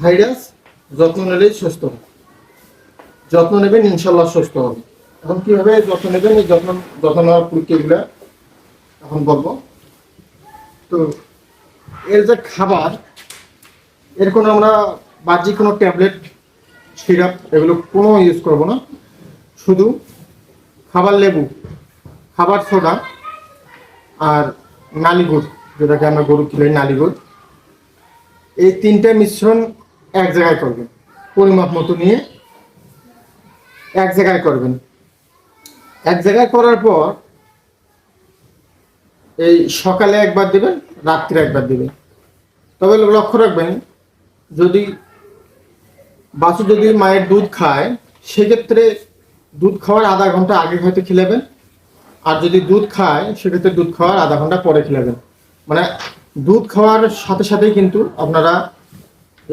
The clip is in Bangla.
ভাইরাস, যত্ন নিলেই সুস্থ হবে। যত্ন নেবেন, ইনশাল্লাহ সুস্থ হবে। এখন কিভাবে যত্ন নেবেন, এই যত্ন নেওয়ার প্রক্রিয়াগুলো এখন বলবো। তো এর যে খাবার, এর কোনো আমরা বাহ্যিক কোনো ট্যাবলেট, সিরাপ এগুলো কোনো ইউজ করব না। শুধু খাবার লেবু, খাবার সোডা আর নালি গুড়, যেটাকে আমরা গরু খিলাই নালি গুড়, এই তিনটে মিশ্রণ এক জায়গায় করবেন। পরিমাপ মতো নিয়ে এক জায়গায় করবেন। এক জায়গায় করার পর এই সকালে একবার দিবেন, রাত্রে একবার দিবেন। তবে লক্ষ্য রাখবেন, যদি বাছু যদি মায়ের দুধ খায়, সেক্ষেত্রে দুধ খাওয়ার আধা ঘন্টা আগে হয়তো খিলাবেন। আর যদি দুধ খায়, সেক্ষেত্রে দুধ খাওয়ার আধা ঘন্টা পরে খিলাবেন। মানে দুধ খাওয়ার সাথে সাথেই কিন্তু আপনারা